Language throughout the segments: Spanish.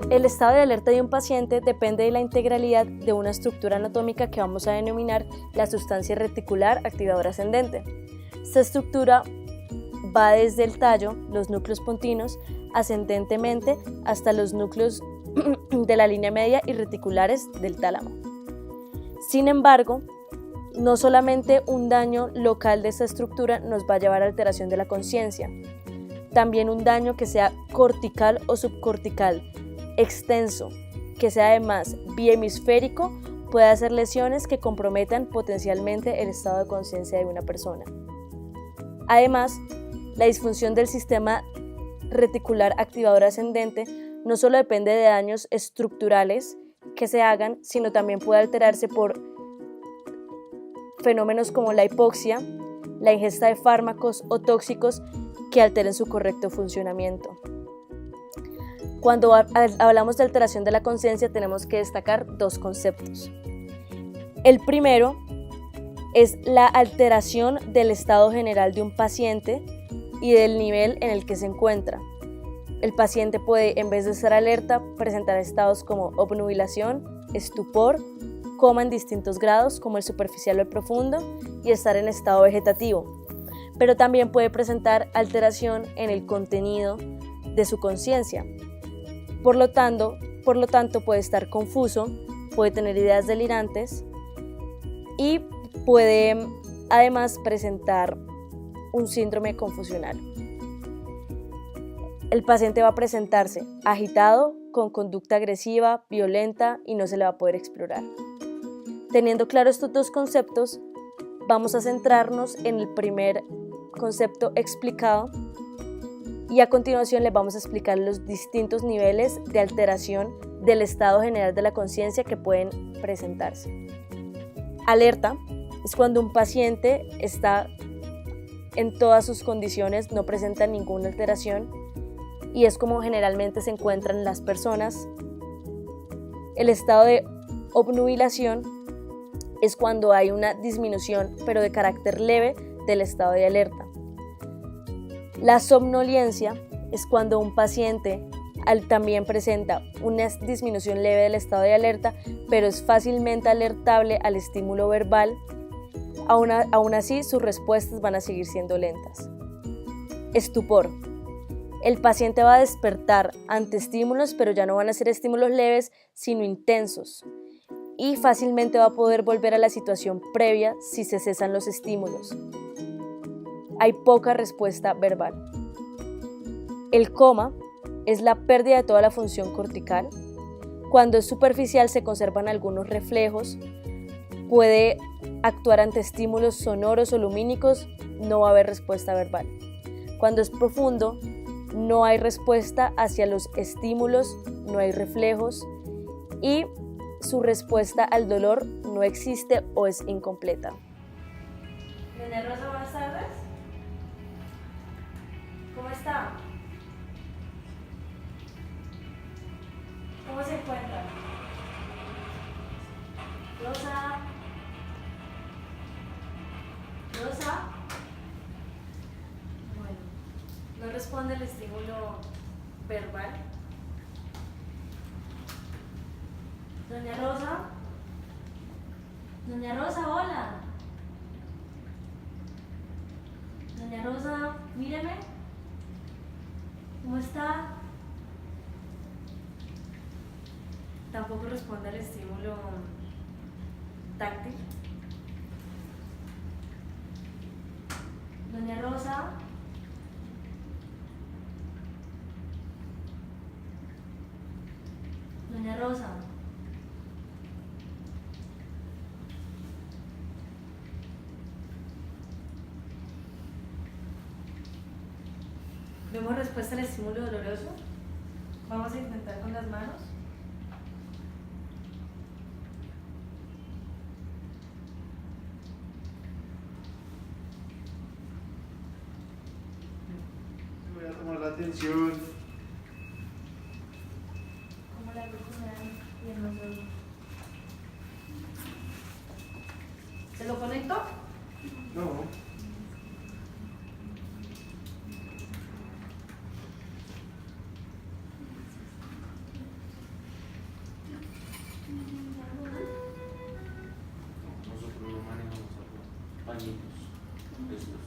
El estado de alerta de un paciente depende de la integralidad de una estructura anatómica que vamos a denominar la sustancia reticular activadora ascendente. Esta estructura va desde el tallo, los núcleos pontinos, ascendentemente hasta los núcleos de la línea media y reticulares del tálamo. Sin embargo, no solamente un daño local de esta estructura nos va a llevar a alteración de la conciencia, también un daño que sea cortical o subcortical, extenso, que sea además bihemisférico, puede hacer lesiones que comprometan potencialmente el estado de conciencia de una persona. Además, la disfunción del sistema reticular activador ascendente no solo depende de daños estructurales que se hagan, sino también puede alterarse por fenómenos como la hipoxia, la ingesta de fármacos o tóxicos que alteren su correcto funcionamiento. Cuando hablamos de alteración de la conciencia tenemos que destacar dos conceptos. El primero es la alteración del estado general de un paciente y del nivel en el que se encuentra. El paciente puede, en vez de estar alerta, presentar estados como obnubilación, estupor, coma en distintos grados como el superficial o el profundo y estar en estado vegetativo, pero también puede presentar alteración en el contenido de su conciencia. Por lo tanto, puede estar confuso, puede tener ideas delirantes y puede además presentar un síndrome confusional. El paciente va a presentarse agitado, con conducta agresiva, violenta y no se le va a poder explorar. Teniendo claro estos dos conceptos, vamos a centrarnos en el primer concepto explicado y a continuación les vamos a explicar los distintos niveles de alteración del estado general de la conciencia que pueden presentarse. Alerta es cuando un paciente está en todas sus condiciones, no presenta ninguna alteración y es como generalmente se encuentran las personas. El estado de obnubilación es cuando hay una disminución, pero de carácter leve, del estado de alerta. La somnolencia es cuando un paciente también presenta una disminución leve del estado de alerta, pero es fácilmente alertable al estímulo verbal. Aún así, sus respuestas van a seguir siendo lentas. Estupor. El paciente va a despertar ante estímulos, pero ya no van a ser estímulos leves, sino intensos. Y fácilmente va a poder volver a la situación previa si se cesan los estímulos. Hay poca respuesta verbal. El coma es la pérdida de toda la función cortical. Cuando es superficial se conservan algunos reflejos, puede actuar ante estímulos sonoros o lumínicos, no va a haber respuesta verbal. Cuando es profundo, no hay respuesta hacia los estímulos, no hay reflejos y su respuesta al dolor no existe o es incompleta. Doña Rosa, buenas tardes. ¿Cómo está? ¿Cómo se encuentra? Rosa. Rosa. Bueno, no responde el estímulo verbal. Doña Rosa. Doña Rosa, hola. Doña Rosa, míreme. ¿Cómo está? Tampoco responde al estímulo táctil. Doña Rosa. Doña Rosa. ¿Vemos respuesta al estímulo doloroso? Vamos a intentar con las manos. Voy a tomar la atención. ¿Cómo la glucosa y el nosotros? ¿Se lo conecto? No. Nosotros lo manejamos a pañitos. Estos.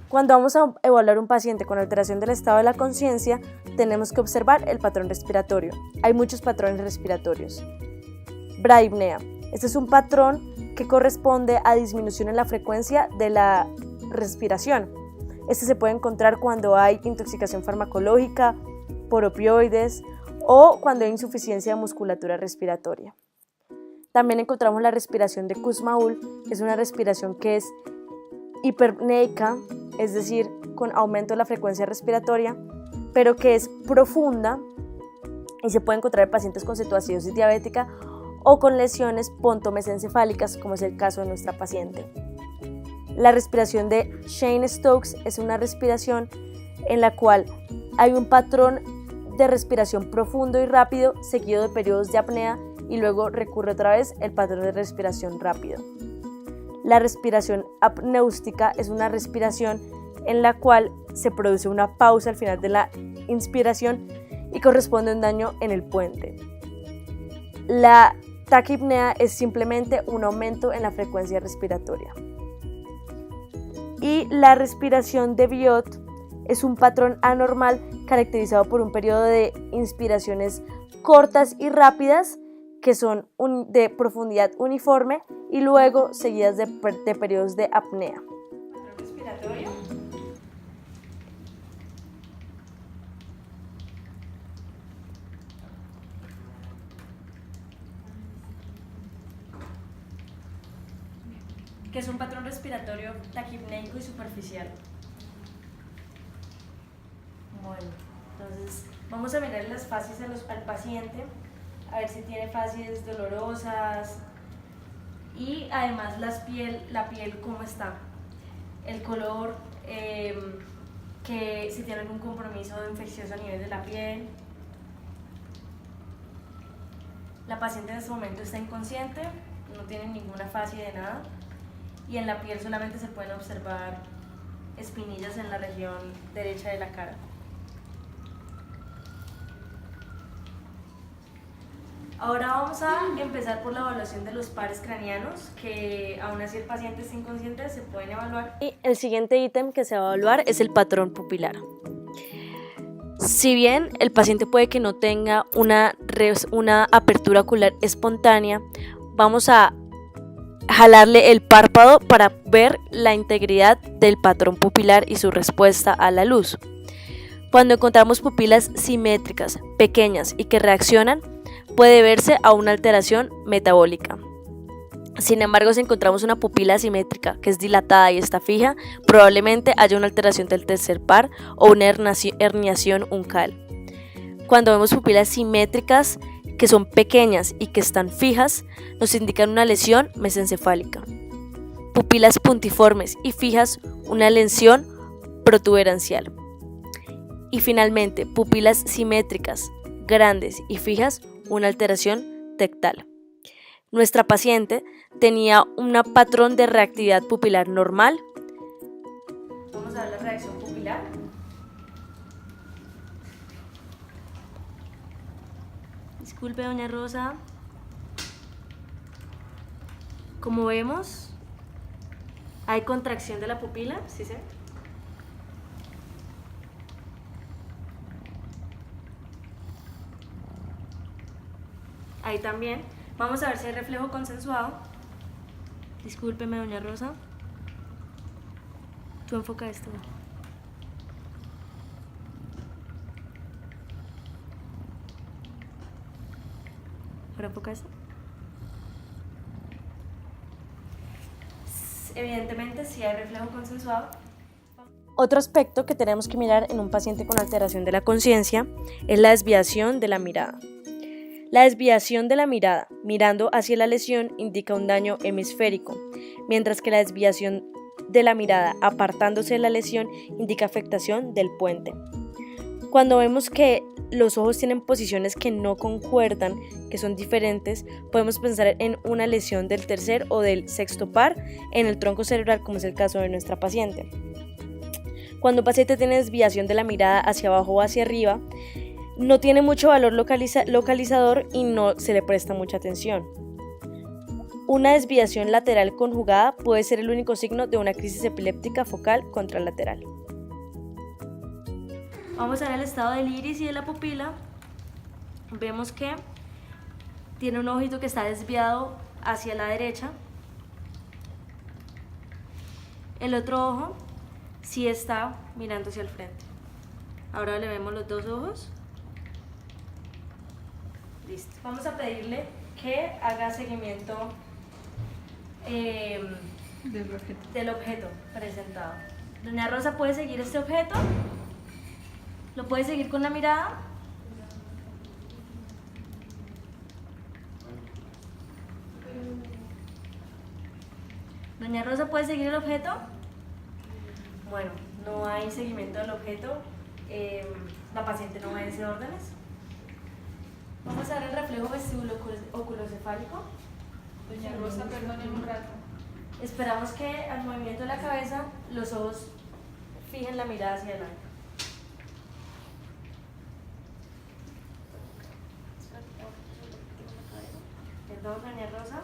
Cuando vamos a evaluar un paciente con alteración del estado de la conciencia, tenemos que observar el patrón respiratorio. Hay muchos patrones respiratorios. Bradypnea. Este es un patrón que corresponde a disminución en la frecuencia de la respiración. Este se puede encontrar cuando hay intoxicación farmacológica, por opioides o cuando hay insuficiencia de musculatura respiratoria. También encontramos la respiración de Kussmaul, que es una respiración que es hiperpneica, es decir, con aumento de la frecuencia respiratoria, pero que es profunda y se puede encontrar en pacientes con cetoacidosis diabética o con lesiones pontomesencefálicas, como es el caso de nuestra paciente. La respiración de Cheyne-Stokes es una respiración en la cual hay un patrón de respiración profundo y rápido seguido de periodos de apnea y luego recurre otra vez el patrón de respiración rápido. La respiración apneústica es una respiración en la cual se produce una pausa al final de la inspiración y corresponde a un daño en el puente. La taquipnea es simplemente un aumento en la frecuencia respiratoria. Y la respiración de Biot es un patrón anormal caracterizado por un periodo de inspiraciones cortas y rápidas que son de profundidad uniforme y luego seguidas de periodos de apnea. ¿Patrón respiratorio? Que es un patrón respiratorio taquipneico y superficial. Bueno, entonces vamos a mirar las fases al paciente, a ver si tiene fases dolorosas y además la piel cómo está, el color, que si tiene algún compromiso infeccioso a nivel de la piel. La paciente en este momento está inconsciente, no tiene ninguna fase de nada y en la piel solamente se pueden observar espinillas en la región derecha de la cara. Ahora vamos a empezar por la evaluación de los pares craneanos, que aún así el paciente está inconsciente, se pueden evaluar. Y el siguiente ítem que se va a evaluar es el patrón pupilar. Si bien el paciente puede que no tenga una apertura ocular espontánea, vamos a jalarle el párpado para ver la integridad del patrón pupilar y su respuesta a la luz. Cuando encontramos pupilas simétricas, pequeñas y que reaccionan, puede verse a una alteración metabólica. Sin embargo, si encontramos una pupila asimétrica que es dilatada y está fija, probablemente haya una alteración del tercer par o una herniación uncal. Cuando vemos pupilas simétricas que son pequeñas y que están fijas, nos indican una lesión mesencefálica. Pupilas puntiformes y fijas, una lesión protuberancial. Y finalmente, pupilas simétricas, grandes y fijas, una alteración tectal. Nuestra paciente tenía un patrón de reactividad pupilar normal. Vamos a ver la reacción pupilar. Disculpe, doña Rosa. Como vemos, hay contracción de la pupila, ¿sí se ve? Ahí también. Vamos a ver si hay reflejo consensuado. Discúlpeme, doña Rosa. Tú enfoca esto. Ahora enfoca esto. Evidentemente, si hay reflejo consensuado. Otro aspecto que tenemos que mirar en un paciente con alteración de la conciencia es la desviación de la mirada. La desviación de la mirada, mirando hacia la lesión, indica un daño hemisférico, mientras que la desviación de la mirada apartándose de la lesión indica afectación del puente. Cuando vemos que los ojos tienen posiciones que no concuerdan, que son diferentes, podemos pensar en una lesión del tercer o del sexto par en el tronco cerebral, como es el caso de nuestra paciente. Cuando un paciente tiene desviación de la mirada hacia abajo o hacia arriba, no tiene mucho valor localizador y no se le presta mucha atención. Una desviación lateral conjugada puede ser el único signo de una crisis epiléptica focal contralateral. Vamos a ver el estado del iris y de la pupila. Vemos que tiene un ojito que está desviado hacia la derecha. El otro ojo sí está mirando hacia el frente. Ahora le vemos los dos ojos. Listo. Vamos a pedirle que haga seguimiento del objeto presentado. Doña Rosa, ¿puede seguir este objeto? ¿Lo puede seguir con la mirada? Doña Rosa, ¿puede seguir el objeto? Bueno, no hay seguimiento del objeto. La paciente no obedece órdenes. Vamos a ver el reflejo vestibulo-oculocefálico. Doña Rosa, perdónenme un rato. Esperamos que al movimiento de la cabeza los ojos fijen la mirada hacia adelante. Perdón, doña Rosa.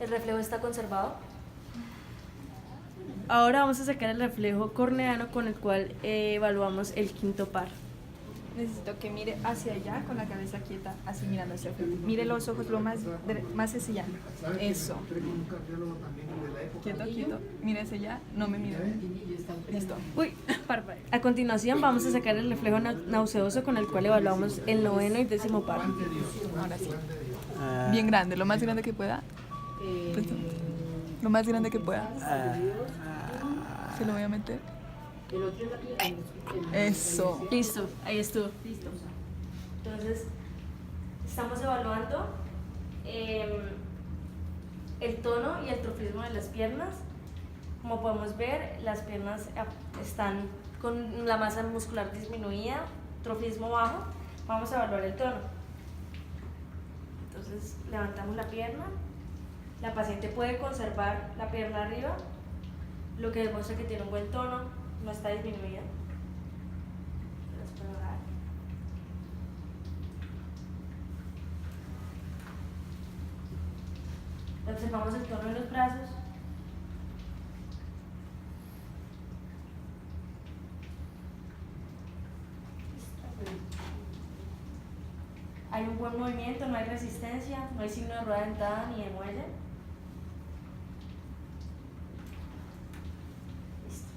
El reflejo está conservado. Ahora vamos a sacar el reflejo corneano con el cual evaluamos el quinto par. Necesito que mire hacia allá con la cabeza quieta, así mirando hacia afuera. Mire los ojos lo más hacia allá. Eso. Quieto, quieto. Mire hacia allá, no me mire. Listo. Uy, parpadeo. A continuación vamos a sacar el reflejo nauseoso con el cual evaluamos el noveno y décimo par. Ahora sí. Bien grande, lo más grande que pueda. Lo más grande que pueda. Se lo voy a meter. Eso. Listo, ahí estuvo. Listo. Entonces, estamos evaluando el tono y el trofismo de las piernas. Como podemos ver, las piernas están con la masa muscular disminuida, trofismo bajo. Vamos a evaluar el tono. Entonces, levantamos la pierna. La paciente puede conservar la pierna arriba, lo que demuestra que tiene un buen tono, no está disminuida. Observamos el tono de los brazos. Hay un buen movimiento, no hay resistencia, no hay signo de rueda dentada ni de muelle. Listo.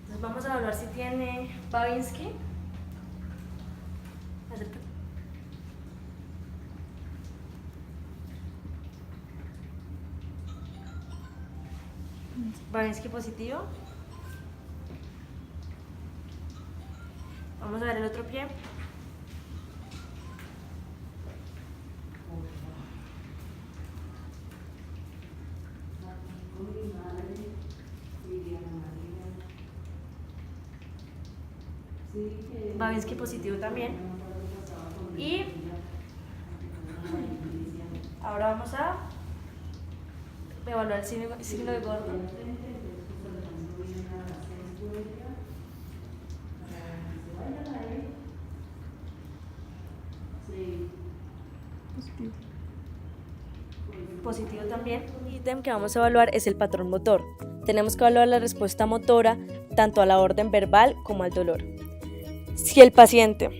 Entonces vamos a evaluar si tiene Babinski. Acércate. Babinski positivo. Vamos a ver el otro pie. Babinski positivo también. Y ahora vamos a evaluar el signo de Gordon. Positivo también. El ítem que vamos a evaluar es el patrón motor. Tenemos que evaluar la respuesta motora tanto a la orden verbal como al dolor. Si el paciente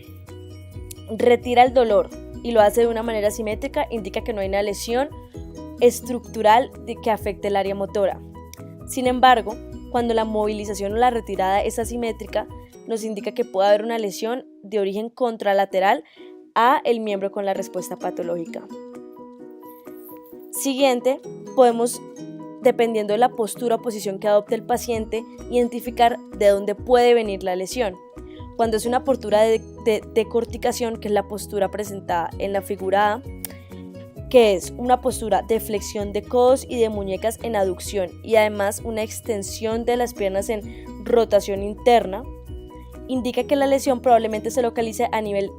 retira el dolor y lo hace de una manera simétrica, indica que no hay una lesión estructural que afecte el área motora. Sin embargo, cuando la movilización o la retirada es asimétrica, nos indica que puede haber una lesión de origen contralateral a el miembro con la respuesta patológica. Siguiente, podemos dependiendo de la postura o posición que adopte el paciente, identificar de dónde puede venir la lesión. Cuando es una postura de decorticación, que es la postura presentada en la figura A, que es una postura de flexión de codos y de muñecas en aducción y además una extensión de las piernas en rotación interna, indica que la lesión probablemente se localice a nivel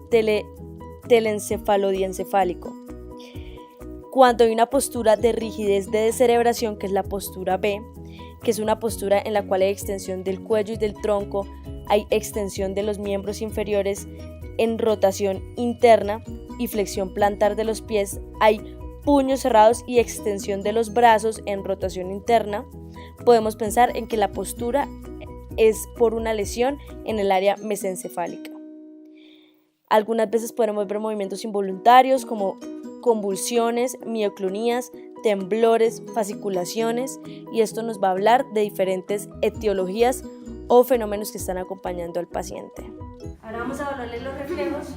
telencefalodiensefálico. Cuando hay una postura de rigidez de descerebración, que es la postura B, que es una postura en la cual hay extensión del cuello y del tronco, hay extensión de los miembros inferiores en rotación interna y flexión plantar de los pies, hay puños cerrados y extensión de los brazos en rotación interna, podemos pensar en que la postura es por una lesión en el área mesencefálica. Algunas veces podremos ver movimientos involuntarios como convulsiones, mioclonías, temblores, fasciculaciones, y esto nos va a hablar de diferentes etiologías o fenómenos que están acompañando al paciente. Ahora vamos a evaluarle los reflejos.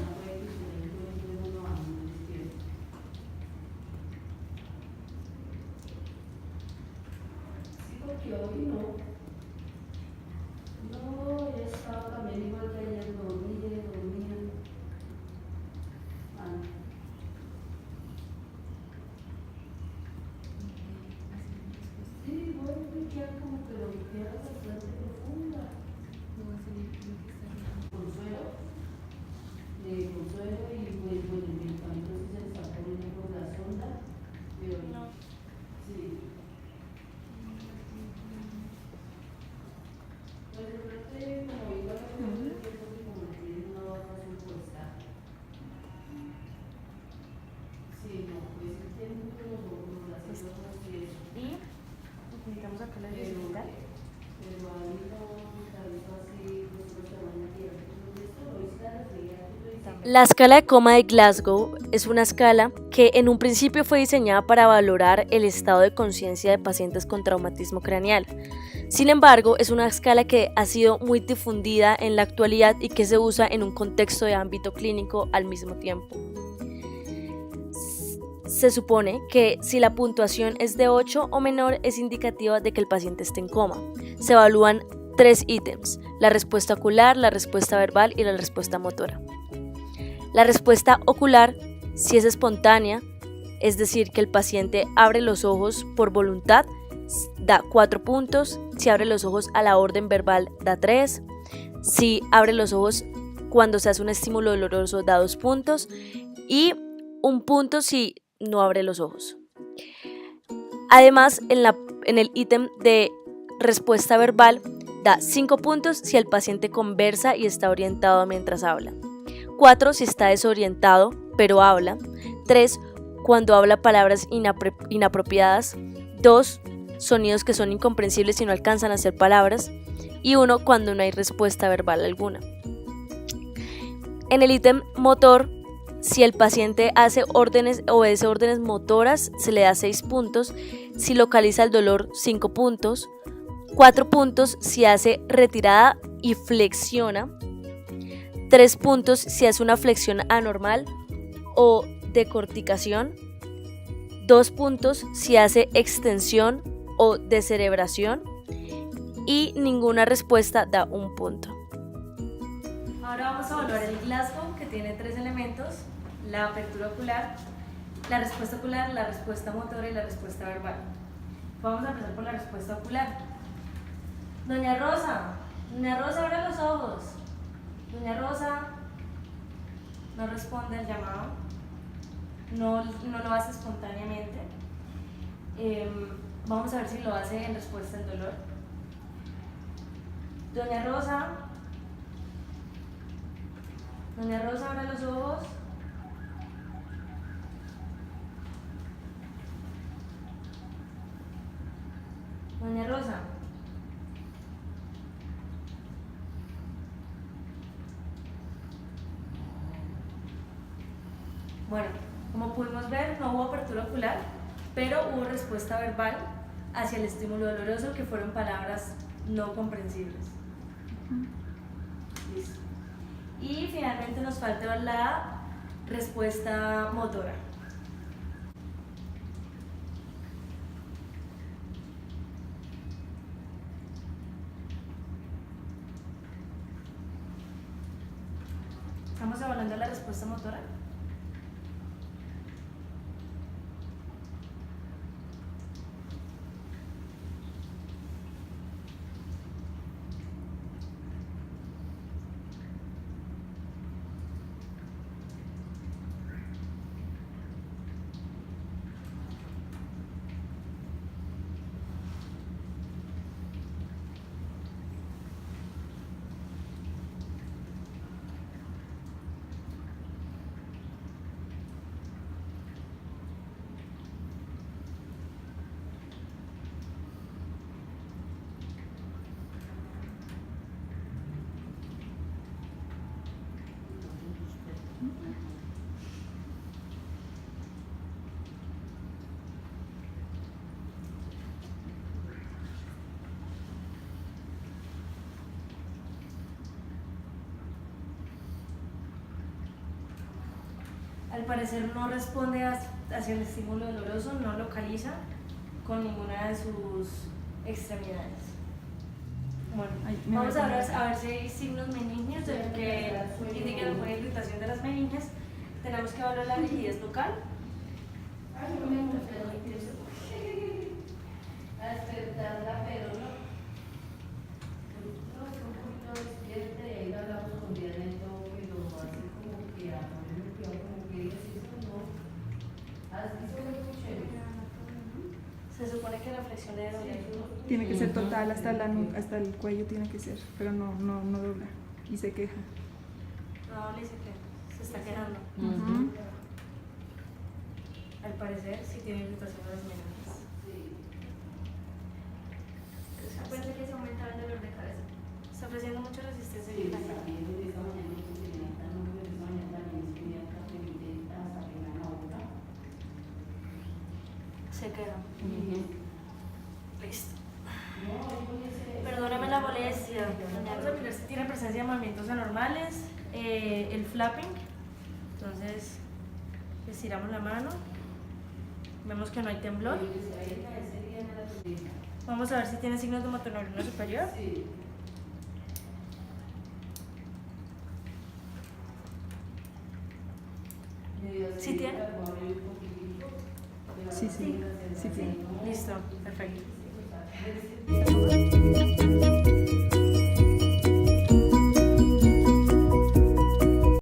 La escala de coma de Glasgow es una escala que en un principio fue diseñada para valorar el estado de conciencia de pacientes con traumatismo craneal. Sin embargo, es una escala que ha sido muy difundida en la actualidad y que se usa en un contexto de ámbito clínico al mismo tiempo. Se supone que si la puntuación es de 8 o menor es indicativa de que el paciente esté en coma. Se evalúan 3 ítems: la respuesta ocular, la respuesta verbal y la respuesta motora. La respuesta ocular, si es espontánea, es decir, que el paciente abre los ojos por voluntad, da 4 puntos. Si abre los ojos a la orden verbal, da 3. Si abre los ojos cuando se hace un estímulo doloroso, da 2 puntos. Y 1 punto si no abre los ojos. Además, en el ítem de respuesta verbal, da 5 puntos si el paciente conversa y está orientado mientras habla. 4 si está desorientado pero habla. 3 cuando habla palabras inapropiadas. 2 sonidos que son incomprensibles y no alcanzan a ser palabras. Y 1 cuando no hay respuesta verbal alguna. En el ítem motor, si el paciente obedece órdenes motoras, se le da 6 puntos. Si localiza el dolor, 5 puntos. 4 puntos si hace retirada y flexiona. 3 puntos si hace una flexión anormal o decorticación. 2 puntos si hace extensión o descerebración. Y ninguna respuesta da 1 punto. Ahora vamos a evaluar el Glasgow, que tiene 3 elementos: la apertura ocular, la respuesta ocular, la respuesta motora y la respuesta verbal. Vamos a empezar por la respuesta ocular. Doña Rosa, abre los ojos. Doña Rosa no responde al llamado, no lo hace espontáneamente. Vamos a ver si lo hace en respuesta al dolor. Doña Rosa, abre los ojos. Doña Rosa. Bueno, como pudimos ver, no hubo apertura ocular, pero hubo respuesta verbal hacia el estímulo doloroso, que fueron palabras no comprensibles. Listo. Y finalmente nos falta la respuesta motora. Vamos evaluando la respuesta motora. Al parecer no responde hacia el estímulo doloroso, no localiza con ninguna de sus extremidades. Bueno, Ay, me vamos voy a a ver, poner- a ver si hay signos meningios de que indiquen alguna irritación de las meninges. Tenemos que evaluar la rigidez local. Despertarla, pero no, es un poquito despierta y ahí hablamos con Diana y todo, pero así como que a mí me quedó como que ella sí sonó. Así se ve muy chévere. Se supone que la flexión de doler. Tiene que ser total hasta la nuca, hasta el cuello tiene que ser, pero no dobla y se queja. No, le dice que se está quejando. Ujú. Al parecer sí tiene irritación de las meninges. Acuérdate que se aumentaba el dolor de cabeza. Está ofreciendo mucha resistencia Sí, vital. también desde esta mañana que tenía tan número de esta mañana también escribía café hasta que me la boca. Se queda. Listo. No, yo le sé. Perdóname la molestia. Vamos a mirar si tiene presencia de movimientos anormales. El flapping. Entonces, estiramos la mano. Vemos que no hay temblor. Vamos a ver si tiene signos de motoneurona superior. Sí. ¿Sí tiene? Sí, sí, sí tiene. Listo, perfecto.